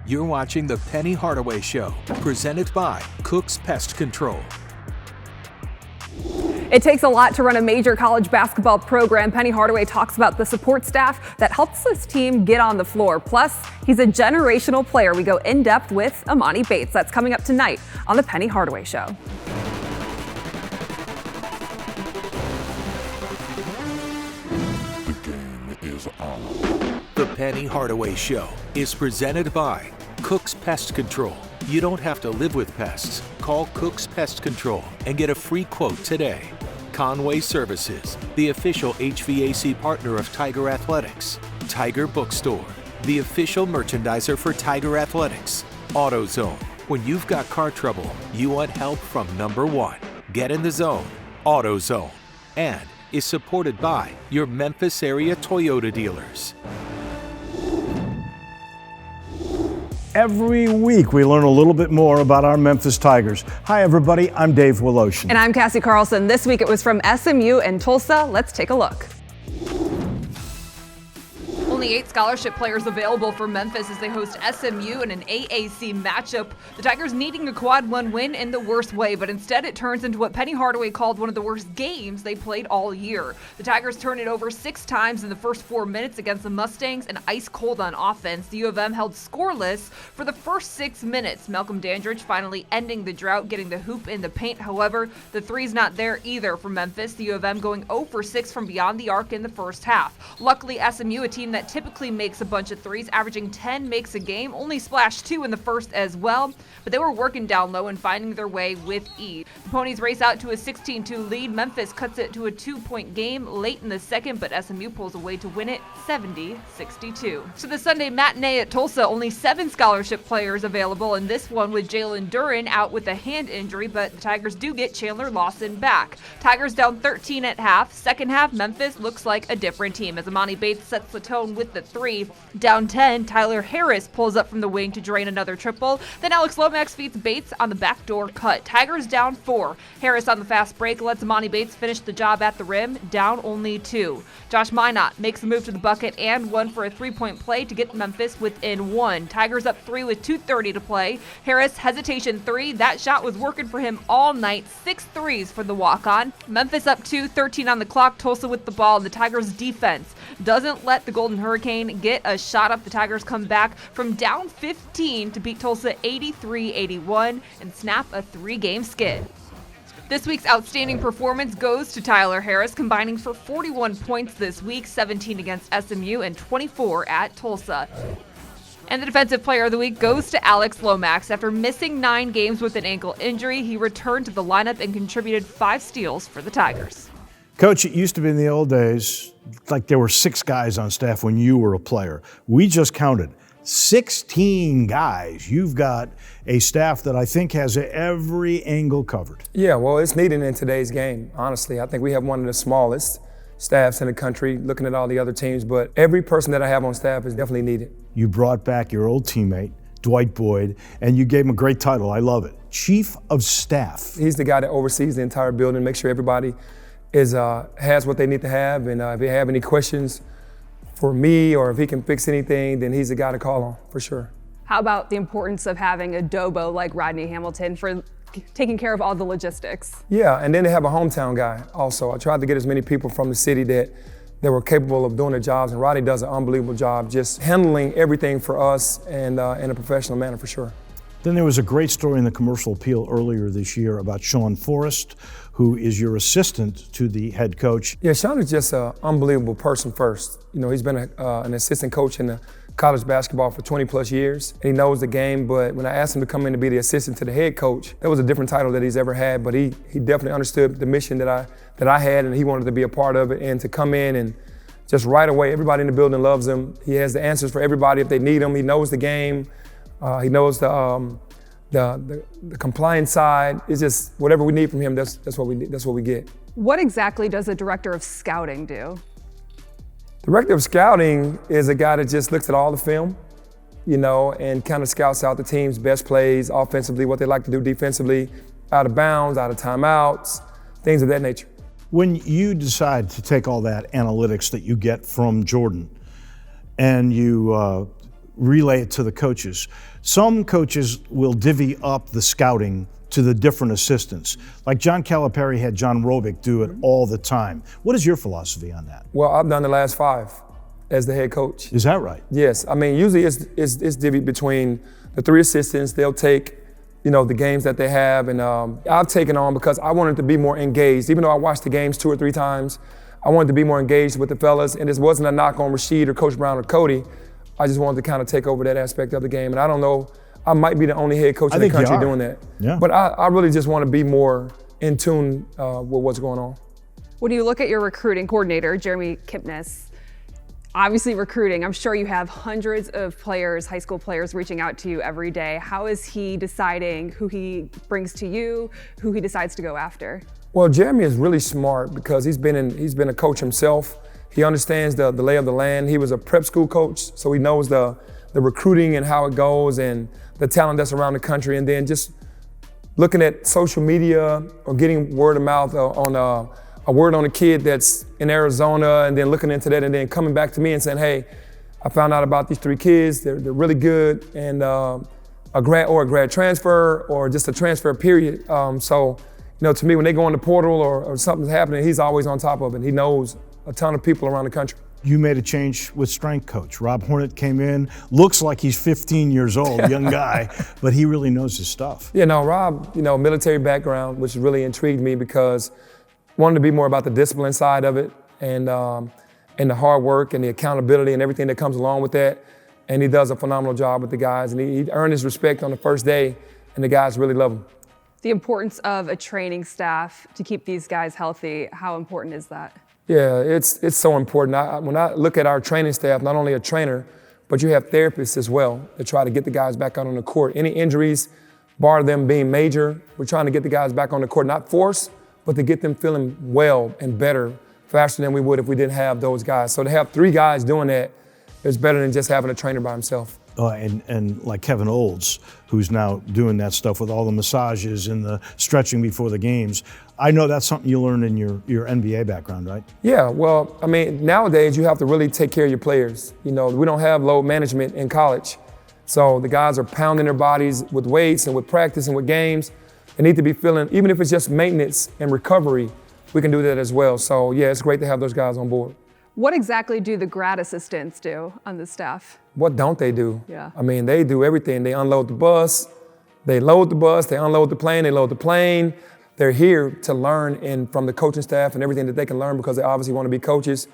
You're watching The Penny Hardaway Show, presented by Cook's Pest Control. It takes a lot to run a major college basketball program. Penny Hardaway talks about the support staff that helps this team get on the floor. Plus, he's a generational player. We go in depth with Amani Bates. That's coming up tonight on The Penny Hardaway Show. The game is on. The Penny Hardaway Show is presented by Cook's Pest Control. You don't have to live with pests. Call Cook's Pest Control and get a free quote today. Conway Services, the official HVAC partner of Tiger Athletics. Tiger Bookstore, the official merchandiser for Tiger Athletics. AutoZone, when you've got car trouble, you want help from number one. Get in the zone, AutoZone. And is supported by your Memphis area Toyota dealers. Every week we learn a little bit more about our Memphis Tigers. Hi everybody, I'm Dave Woloshin. And I'm Cassie Carlson. This week it was from SMU and Tulsa. Let's take a look. Only 8 scholarship players available for Memphis as they host SMU in an AAC matchup. The Tigers needing a quad 1 win in the worst way, but instead it turns into what Penny Hardaway called one of the worst games they played all year. The Tigers turned it over 6 times in the first 4 minutes against the Mustangs and ice cold on offense. The U of M held scoreless for the first 6 minutes. Malcolm Dandridge finally ending the drought, getting the hoop in the paint. However, the three's not there either for Memphis. The U of M going 0 for 6 from beyond the arc in the first half. Luckily, SMU, a team that typically makes a bunch of threes, averaging 10 makes a game, only splashed 2 in the first as well, but they were working down low and finding their way with ease. The Ponies race out to a 16-2 lead. Memphis cuts it to a 2-point game late in the second, but SMU pulls away to win it 70-62. So the Sunday matinee at Tulsa, only 7 scholarship players available, and this one with Jalen Duren out with a hand injury, but the Tigers do get Chandler Lawson back. Tigers down 13 at half. Second half, Memphis looks like a different team as Amani Bates sets the tone with the 3. Down 10, Tyler Harris pulls up from the wing to drain another triple. Then Alex Lomax beats Bates on the backdoor cut. Tigers down 4. Harris on the fast break lets Amani Bates finish the job at the rim, down only 2. Josh Minot makes the move to the bucket and 1 for a 3-point play to get Memphis within 1. Tigers up 3 with 2:30 to play. Harris hesitation 3. That shot was working for him all night. 6 threes for the walk-on. Memphis up 2, 13 on the clock. Tulsa with the ball, and the Tigers defense doesn't let the Golden Hurricane get a shot up. The Tigers come back from down 15 to beat Tulsa 83-81 and snap a 3-game skid. This week's outstanding performance goes to Tyler Harris, combining for 41 points this week, 17 against SMU and 24 at Tulsa. And the Defensive Player of the Week goes to Alex Lomax. After missing 9 games with an ankle injury, he returned to the lineup and contributed 5 steals for the Tigers. Coach, it used to be in the old days, like there were 6 guys on staff when you were a player. We just counted 16 guys. You've got a staff that I think has every angle covered. Yeah, well, it's needed in today's game, honestly. I think we have one of the smallest staffs in the country, looking at all the other teams, but every person that I have on staff is definitely needed. You brought back your old teammate, Dwight Boyd, and you gave him a great title. I love it. Chief of Staff. He's the guy that oversees the entire building, make sure everybody has what they need to have, and if they have any questions for me or if he can fix anything, then he's the guy to call on, for sure. How about the importance of having a Dobo like Rodney Hamilton for taking care of all the logistics? Yeah, and then they have a hometown guy also. I tried to get as many people from the city that were capable of doing their jobs, and Rodney does an unbelievable job just handling everything for us and in a professional manner, for sure. Then there was a great story in the Commercial Appeal earlier this year about Sean Forrest, who is your assistant to the head coach. Yeah, Sean is just an unbelievable person first. You know, he's been an assistant coach in the college basketball for 20 plus years, and he knows the game, but when I asked him to come in to be the assistant to the head coach, that was a different title that he's ever had, but he definitely understood the mission that I had, and he wanted to be a part of it, and to come in and just right away, everybody in the building loves him. He has the answers for everybody if they need him. He knows the game. He knows the compliance side. It's just whatever we need from him. That's what we need. That's what we get. What exactly does a director of scouting do? Director of scouting is a guy that just looks at all the film, you know, and kind of scouts out the team's best plays offensively, what they like to do defensively, out of bounds, out of timeouts, things of that nature. When you decide to take all that analytics that you get from Jordan and you relay it to the coaches. Some coaches will divvy up the scouting to the different assistants. Like John Calipari had John Robick do it all the time. What is your philosophy on that? Well, I've done the last 5 as the head coach. Is that right? Yes, I mean, usually it's divvied between the 3 assistants. They'll take, the games that they have, and I've taken on because I wanted to be more engaged. Even though I watched the games 2 or 3 times, I wanted to be more engaged with the fellas, and this wasn't a knock on Rasheed or Coach Brown or Cody. I just wanted to kind of take over that aspect of the game, and I don't know, I might be the only head coach in the country doing that. Yeah. But I really just want to be more in tune with what's going on. When you look at your recruiting coordinator, Jeremy Kipnis, obviously recruiting, I'm sure you have hundreds of players, high school players reaching out to you every day. How is he deciding who he brings to you, who he decides to go after? Well, Jeremy is really smart because he's been a coach himself. He understands the lay of the land. He was a prep school coach, so he knows the recruiting and how it goes and the talent that's around the country. And then just looking at social media or getting word of mouth on a word on a kid that's in Arizona, and then looking into that and then coming back to me and saying, hey, I found out about these 3 kids. They're really good, and a grad transfer or just a transfer period. So, to me, when they go in the portal or something's happening, he's always on top of it. He knows a ton of people around the country. You made a change with strength coach. Rob Hornet came in, looks like he's 15 years old, young guy, but he really knows his stuff. Yeah, no, Rob, military background, which really intrigued me because I wanted to be more about the discipline side of it and the hard work and the accountability and everything that comes along with that. And he does a phenomenal job with the guys, and he earned his respect on the first day, and the guys really love him. The importance of a training staff to keep these guys healthy, how important is that? Yeah, it's so important. When I look at our training staff, not only a trainer, but you have therapists as well to try to get the guys back out on the court. Any injuries, bar them being major, we're trying to get the guys back on the court, not force, but to get them feeling well and better faster than we would if we didn't have those guys. So to have 3 guys doing that is better than just having a trainer by himself. And like Kevin Olds, who's now doing that stuff with all the massages and the stretching before the games. I know that's something you learned in your NBA background, right? Yeah, well, I mean, nowadays you have to really take care of your players. We don't have load management in college. So the guys are pounding their bodies with weights and with practice and with games. They need to be feeling, even if it's just maintenance and recovery, we can do that as well. So yeah, it's great to have those guys on board. What exactly do the grad assistants do on the staff? What don't they do? Yeah. I mean, they do everything. They unload the bus, they load the bus, they unload the plane, they load the plane. They're here to learn from the coaching staff and everything that they can learn because they obviously want to be coaches,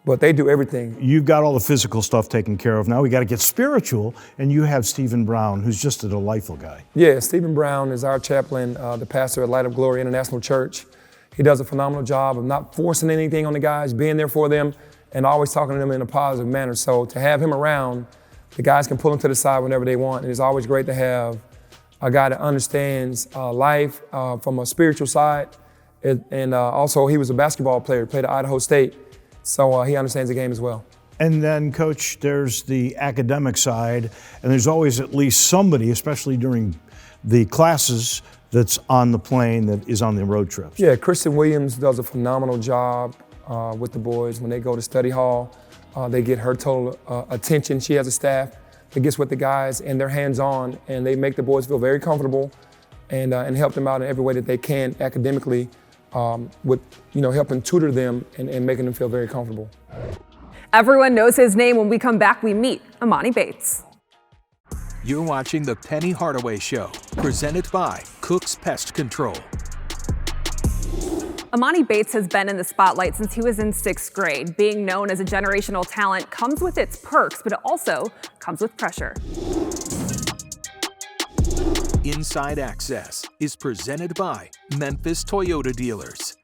but they do everything. You've got all the physical stuff taken care of. Now we got to get spiritual, and you have Stephen Brown, who's just a delightful guy. Yeah, Stephen Brown is our chaplain, the pastor at Light of Glory International Church. He does a phenomenal job of not forcing anything on the guys, being there for them, and always talking to them in a positive manner. So to have him around, the guys can pull him to the side whenever they want. And it's always great to have a guy that understands life from a spiritual side. And also, he was a basketball player, played at Idaho State. So he understands the game as well. And then, Coach, there's the academic side, and there's always at least somebody, especially during the classes, that's on the plane that is on the road trips. Yeah, Kristen Williams does a phenomenal job with the boys. When they go to study hall, they get her total attention. She has a staff that gets with the guys, and they're hands-on, and they make the boys feel very comfortable and help them out in every way that they can academically with helping tutor them and making them feel very comfortable. Everyone knows his name. When we come back, we meet Amani Bates. You're watching The Penny Hardaway Show, presented by Cook's Pest Control. Amani Bates has been in the spotlight since he was in 6th grade. Being known as a generational talent comes with its perks, but it also comes with pressure. Inside Access is presented by Memphis Toyota Dealers.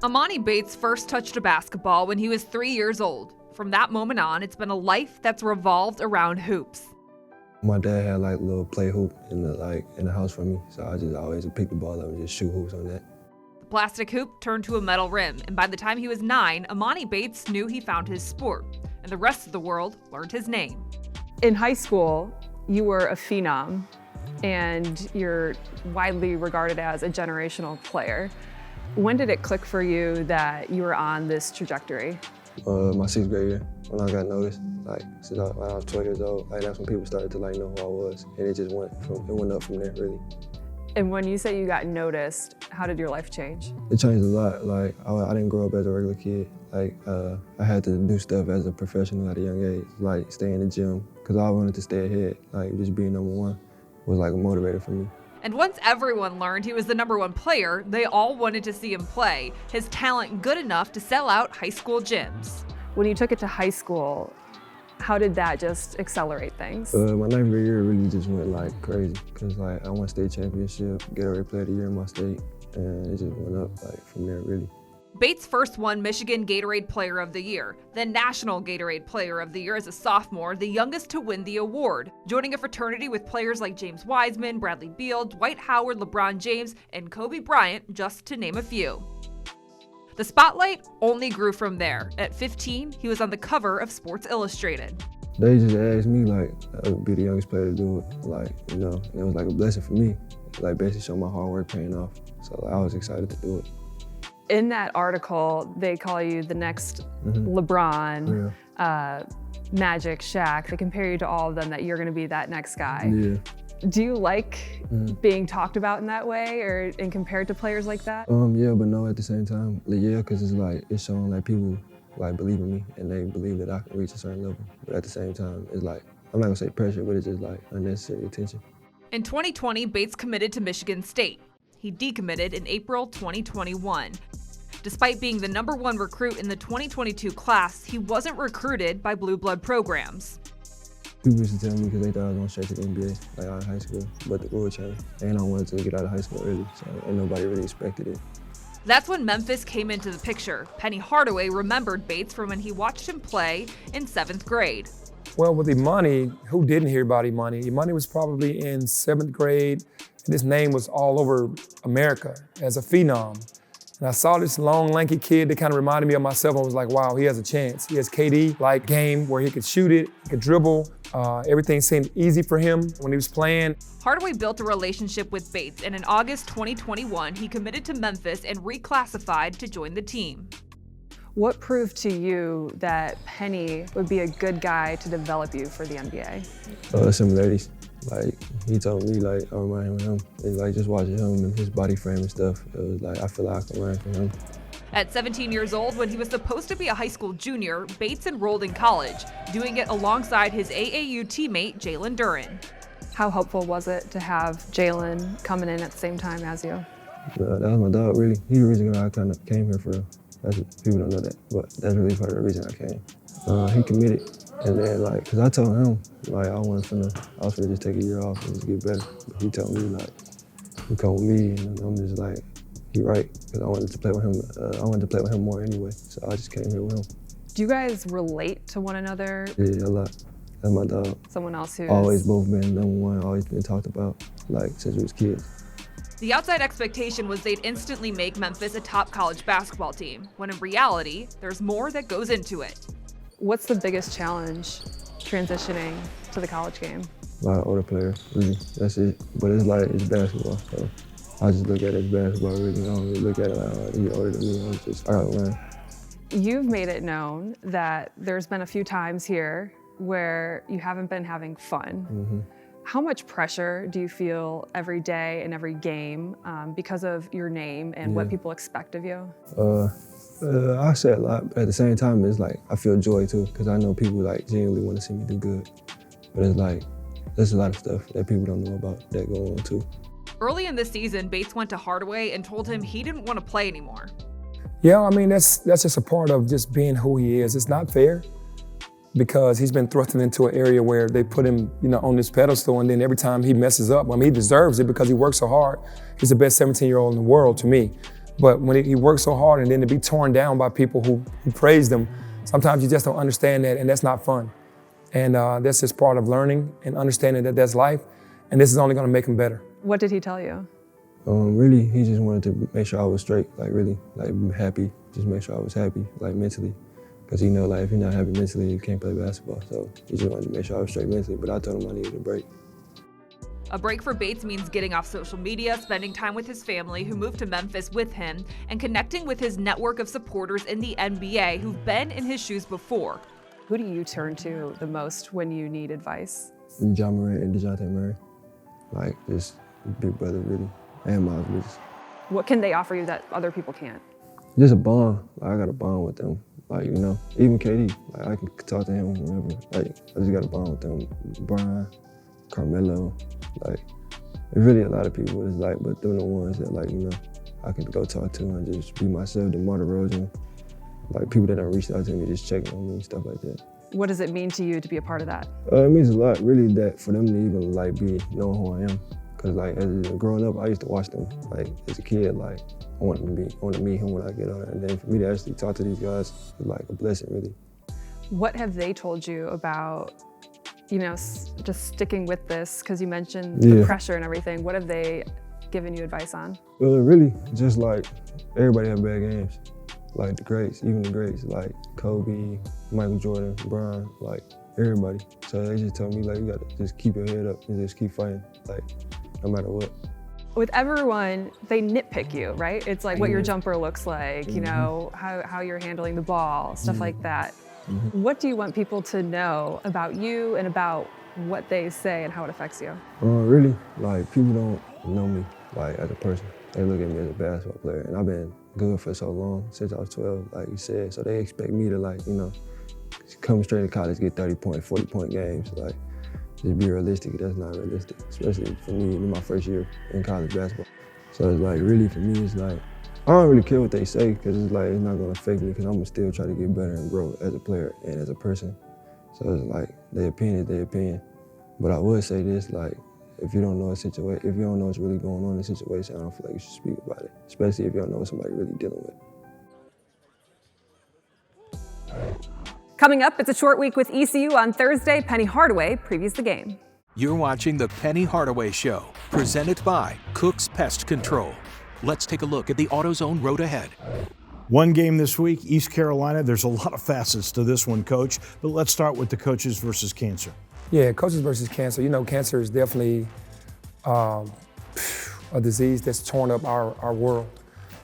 Amani Bates first touched a basketball when he was 3 years old. From that moment on, it's been a life that's revolved around hoops. My dad had like a little play hoop in the house for me, so I just always pick the ball up and just shoot hoops on that. The plastic hoop turned to a metal rim, and by the time he was 9, Amani Bates knew he found his sport, and the rest of the world learned his name. In high school, you were a phenom, and you're widely regarded as a generational player. When did it click for you that you were on this trajectory? My 6th grade year, when I got noticed, like when I was 12 years old, like that's when people started to like know who I was, and it just went up from there really. And when you say you got noticed, how did your life change? It changed a lot. Like I didn't grow up as a regular kid. Like I had to do stuff as a professional at a young age, like stay in the gym, because I wanted to stay ahead. Like just being number one was like a motivator for me. And once everyone learned he was the number one player, they all wanted to see him play. His talent good enough to sell out high school gyms. When you took it to high school, how did that just accelerate things? My 9th grade year really just went like crazy, because like I won state championship, Gatorade Player of the Year in my state, and it just went up like from there really. Bates first won Michigan Gatorade Player of the Year, then National Gatorade Player of the Year as a sophomore, the youngest to win the award, joining a fraternity with players like James Wiseman, Bradley Beal, Dwight Howard, LeBron James, and Kobe Bryant, just to name a few. The spotlight only grew from there. At 15, he was on the cover of Sports Illustrated. They just asked me like I would be the youngest player to do it, like, you know, and it was like a blessing for me, like basically show my hard work paying off. So I was excited to do it. In that article, they call you the next LeBron, Magic, Shaq. They compare you to all of them, that you're going to be that next guy. Yeah. Do you like being talked about in that way, or and compared to players like that? Yeah, but no at the same time. Yeah, because it's like it's showing like people like believe in me and they believe that I can reach a certain level. But at the same time, it's like I'm not gonna say pressure, but it's just like unnecessary attention. In 2020, Bates committed to Michigan State. He decommitted in April 2021. Despite being the number one recruit in the 2022 class, he wasn't recruited by blue blood programs. People used to tell me because they thought I was going straight to the NBA, like out of high school, but the rule changed, and I wanted to get out of high school early, so ain't nobody really expected it. That's when Memphis came into the picture. Penny Hardaway remembered Bates from when he watched him play in 7th grade. Well, with Amani, who didn't hear about Amani? Amani was probably in 7th grade, and his name was all over America as a phenom. And I saw this long, lanky kid that kind of reminded me of myself. I was like, wow, he has a chance. He has KD-like game where he could shoot it, he could dribble. Everything seemed easy for him when he was playing. Hardaway built a relationship with Bates, and in August 2021, he committed to Memphis and reclassified to join the team. What proved to you that Penny would be a good guy to develop you for the NBA? Similarities. Like, he told me, like, I remind him of him. And, like, just watching him and his body frame and stuff, it was like, I feel like I can learn from him. At 17 years old, when he was supposed to be a high school junior, Bates enrolled in college, doing it alongside his AAU teammate, Jalen Duren. How helpful was it to have Jalen coming in at the same time as you? That was my dog, really. He's the reason why I kind of came here for real. People don't know that, but that's really part of the reason I came. He committed. And then, like, cause I told him, like, I was finna just take a year off and just get better. But he told me, like, you come with me, and I'm just like, he right, cause I wanted to play with him. I wanted to play with him more anyway, so I just came here with him. Do you guys relate to one another? Yeah, a lot. That's my dog. Someone else who's always both been number one, always been talked about, like, since we was kids. The outside expectation was they'd instantly make Memphis a top college basketball team, when in reality, there's more that goes into it. What's the biggest challenge transitioning to the college game? A lot of older players, really. That's it. But it's like, it's basketball, so I just look at it as basketball, really. I don't really look at it like, oh, he's older than me. I gotta learn. You've made it known that there's been a few times here where you haven't been having fun. How much pressure do you feel every day and every game because of your name and what people expect of you? I say a lot, but at the same time, it's like, I feel joy too, because I know people like genuinely want to see me do good. But it's like, there's a lot of stuff that people don't know about that go on too. Early in the season, Bates went to Hardaway and told him he didn't want to play anymore. Yeah, I mean, that's just a part of just being who he is. It's not fair because he's been thrusted into an area where they put him, on this pedestal, and then every time he messes up, I mean, he deserves it because he works so hard. He's the best 17-year-old in the world to me. But when he works so hard and then to be torn down by people who praise them, sometimes you just don't understand that, and that's not fun. And that's just part of learning and understanding that that's life, and this is only gonna make him better. What did he tell you? Really, he just wanted to make sure I was straight, like really, like happy, just make sure I was happy, like mentally. Because like if you're not happy mentally, you can't play basketball. So he just wanted to make sure I was straight mentally, but I told him I needed a break. A break for Bates means getting off social media, spending time with his family who moved to Memphis with him, and connecting with his network of supporters in the NBA who've been in his shoes before. Who do you turn to the most when you need advice? John Morant and DeJounte Murray. Like, just big brother, really. And Miles Bridges. What can they offer you that other people can't? Just a bond. Like, I got a bond with them. Like, you know, even KD. Like, I can talk to him whenever. Like, I just got a bond with them. Brian, Carmelo. Like, there's really a lot of people. It's like, but they're the ones that, like, you know, I can go talk to and just be myself. DeMar DeRozan. Like, people that don't reach out to me, just checking on me and stuff like that. What does it mean to you to be a part of that? It means a lot, really, that for them to even, like, be knowing who I am. Cause, like, as growing up, I used to watch them. Like, as a kid, like, I wanted to meet him when I get on it. And then for me to actually talk to these guys is like a blessing, really. What have they told you about, you know, just sticking with this? Because you mentioned the pressure and everything. What have they given you advice on? Well, really, just like everybody have bad games. Like the greats, even the greats, like Kobe, Michael Jordan, Bron, like everybody. So they just told me, like, you gotta just keep your head up and just keep fighting, like, no matter what. With everyone, they nitpick you, right? It's like what your jumper looks like, you know, how you're handling the ball, stuff like that. What do you want people to know about you and about what they say and how it affects you? Really, like, people don't know me, like, as a person. They look at me as a basketball player, and I've been good for so long, since I was 12, like you said. So they expect me to, like, you know, come straight to college, get 30-point, 40-point games. Like, just be realistic. That's not realistic, especially for me in my first year in college basketball. So it's like, really, for me, it's like, I don't really care what they say, because it's like, it's not gonna affect me, because I'm gonna still try to get better and grow as a player and as a person. So it's like, their opinion is their opinion. But I would say this, like, if you don't know a situation, if you don't know what's really going on in the situation, I don't feel like you should speak about it, especially if you don't know what somebody really dealing with. Coming up, it's a short week with ECU on Thursday. Penny Hardaway previews the game. You're watching the Penny Hardaway Show, presented by Cook's Pest Control. Let's take a look at the AutoZone road ahead. One game this week, East Carolina. There's a lot of facets to this one, Coach, but let's start with the coaches versus cancer. Yeah, coaches versus cancer. You know, cancer is definitely a disease that's torn up our world.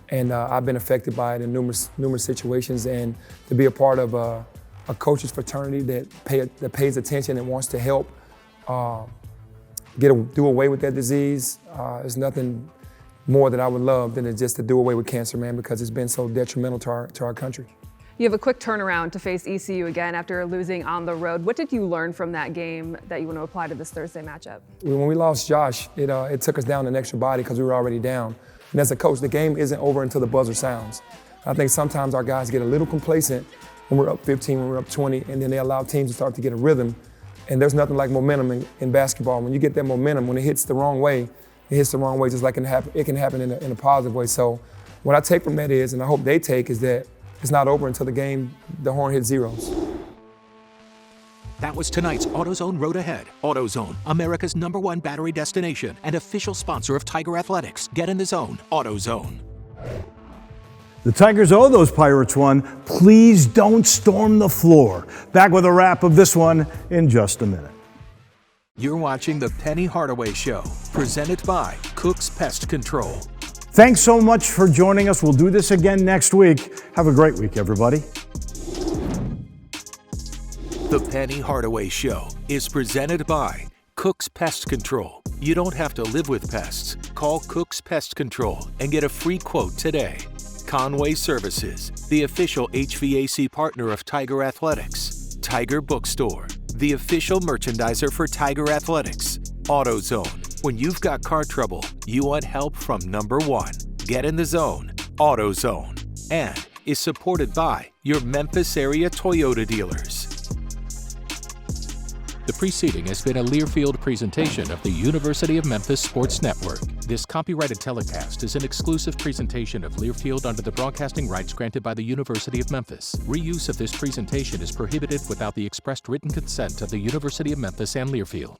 And I've been affected by it in numerous situations. And to be a part of a coaches fraternity that pays attention and wants to help do away with that disease, there's nothing more that I would love than just to do away with cancer, man, because it's been so detrimental to our country. You have a quick turnaround to face ECU again after losing on the road. What did you learn from that game that you want to apply to this Thursday matchup? When we lost Josh, it took us down an extra body because we were already down. And as a coach, the game isn't over until the buzzer sounds. I think sometimes our guys get a little complacent when we're up 15, when we're up 20, and then they allow teams to start to get a rhythm. And there's nothing like momentum in basketball. When you get that momentum, when it hits the wrong way, it hits the wrong way, just like it can happen in a positive way. So what I take from that is, and I hope they take, is that it's not over until the horn hits zeros. That was tonight's AutoZone Road Ahead. AutoZone, America's #1 battery destination and official sponsor of Tiger Athletics. Get in the zone, AutoZone. The Tigers owe those Pirates one. Please don't storm the floor. Back with a wrap of this one in just a minute. You're watching the Penny Hardaway Show, presented by Cook's Pest Control. Thanks so much for joining us. We'll do this again next week. Have a great week, everybody. The Penny Hardaway Show is presented by Cook's Pest Control. You don't have to live with pests. Call Cook's Pest Control and get a free quote today. Conway Services, the official HVAC partner of Tiger Athletics. Tiger Bookstore, the official merchandiser for Tiger Athletics. AutoZone. When you've got car trouble, you want help from #1. Get in the zone, AutoZone. And is supported by your Memphis area Toyota dealers. The preceding has been a Learfield presentation of the University of Memphis Sports Network. This copyrighted telecast is an exclusive presentation of Learfield under the broadcasting rights granted by the University of Memphis. Reuse of this presentation is prohibited without the expressed written consent of the University of Memphis and Learfield.